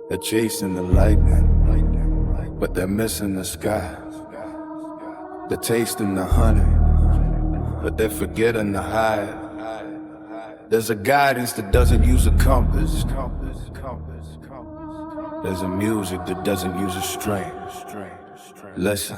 They're chasing the lightning, but they're missing the sky. They're tasting the honey, but they're forgetting the hide. There's a guidance that doesn't use a compass. There's a music that doesn't use a string. Listen.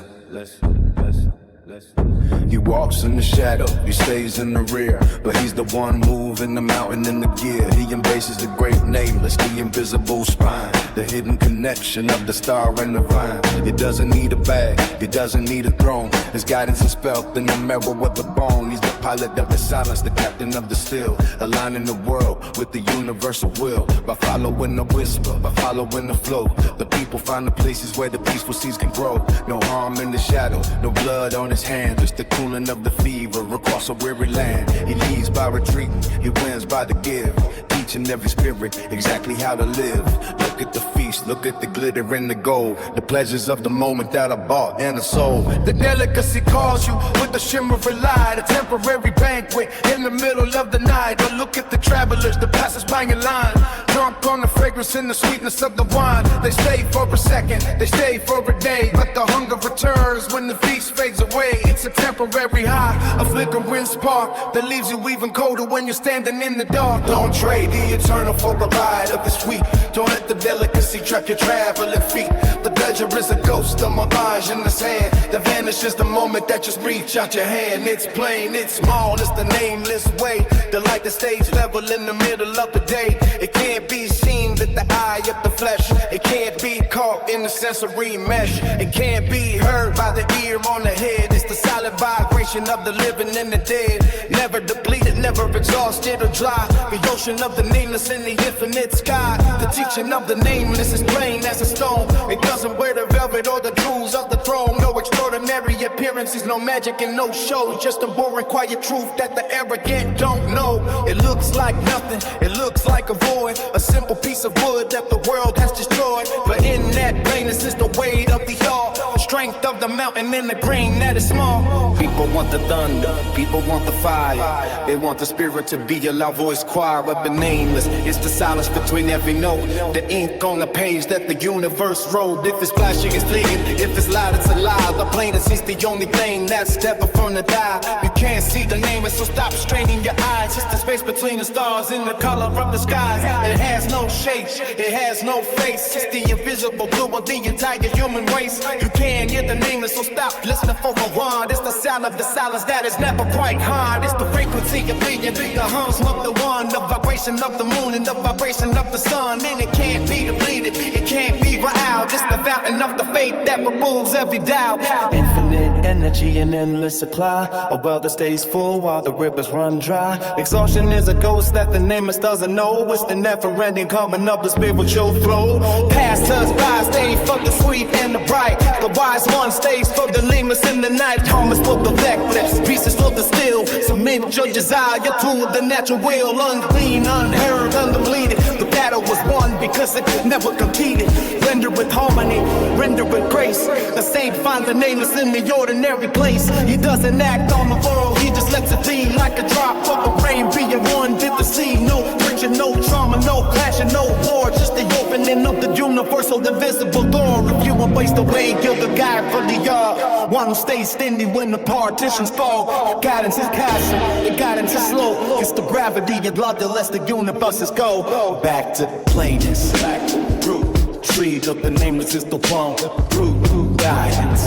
He walks in the shadow, he stays in the rear, but he's the one moving the mountain in the gear. He embraces the great nameless, the invisible spine, the hidden connection of the star and the vine. He doesn't need a bag, he doesn't need a throne. His guidance is felt in the marrow of the bone. He's the pilot of the silence, the captain of the still, aligning the world with the universal will. By following the whisper, by following the flow, the people find the places where the peaceful seeds can grow. No harm in the shadow, no blood on his hands, just the cooling of the fever across a weary land. He leads by retreating, he wins by the give, teaching every spirit exactly how to live. Look at the feast, look at the glitter and the gold, the pleasures of the moment that are bought and are sold. The delicacy calls you with the shimmering light, a temporary banquet in the middle of the night. But look at the travelers, the passers-by in line, drunk on the fragrance and the sweetness of the wine. They stay for a second, they stay for a day, but the hunger returns when the feast fades away. It's a temporary high, a flickering spark that leaves you even colder when you're standing in the dark. Don't trade the eternal for a ride of the sweet. Don't let the delicacy trap your traveling feet. The pleasure is a ghost, a mirage in the sand that vanishes the moment that you reach out your hand. It's plain, it's small, it's the nameless way, the light that stays level in the middle of the day. It can't be seen with the eye of the flesh, it can't be caught in the sensory mesh, it can't be heard by the ear on the head. It's the silent vibration of the living and the dead, never depleted, never exhausted or dry. The ocean of the nameless in the infinite sky. The teaching of the nameless is plain as a stone. It doesn't wear the velvet or the jewels of the throne. No extraordinary appearances, no magic and no show, just a boring quiet truth that the arrogant don't know. It looks like nothing, it looks like a void, a simple piece of wood that the world has destroyed. But in that plainness is the weight of the all, the strength of the mountain and the grain that is small. People want the thunder, people want the fire, they want the spirit to be a loud voice choir of the nameless. It's the silence between every note, the ink on the page that the universe wrote. If it's flashing, it's fleeting, if it's loud, it's alive. The plainness is the only thing that's ever from the die. You can't see the nameless, so stop straining your eyes. It's the space between the stars and the color of the skies. It has no shape, it has no face, it's the invisible glue of the entire human race. You can't hear the nameless, so stop listening for a word. It's the sound of the silence that is never quite hard. It's the frequency of being the hums of the one, the vibration of the moon and the vibration of the sun. And it can't be depleted, it can't be riled. It's the fountain of the faith that removes every doubt. Infinite energy and endless supply, a well that stays full while the rivers run dry. Exhaustion is a ghost that the nameless doesn't know. It's the never-ending coming of the spiritual flow. Pass us by, stay for the sweet and the bright. The wise one stays for the nameless in the night. Thomas for the necklace, pieces for the still. Submit your desire to the natural will. Unclean, unheard, undepleted. The battle was won because it never competed. Render with harmony, render with grace. The saint finds the nameless in the ordinary place. He doesn't act on the world, he just lets it be like a drop of the rain being one with the sea. No friction, no trauma, no clashing, no war. Just the opening of the universal, invisible door. If you embrace the way, you're the guide for the yard. One stays standing when the partitions fall. Guidance is constant, the guidance is slow. It's the gravity and love that lets the universes go. Back to plainness, back to root. Tree of the nameless is the one. Root guidance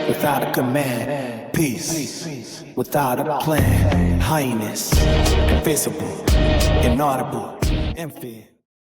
without a command. Peace without a plan. Highness, invisible, inaudible, infinite.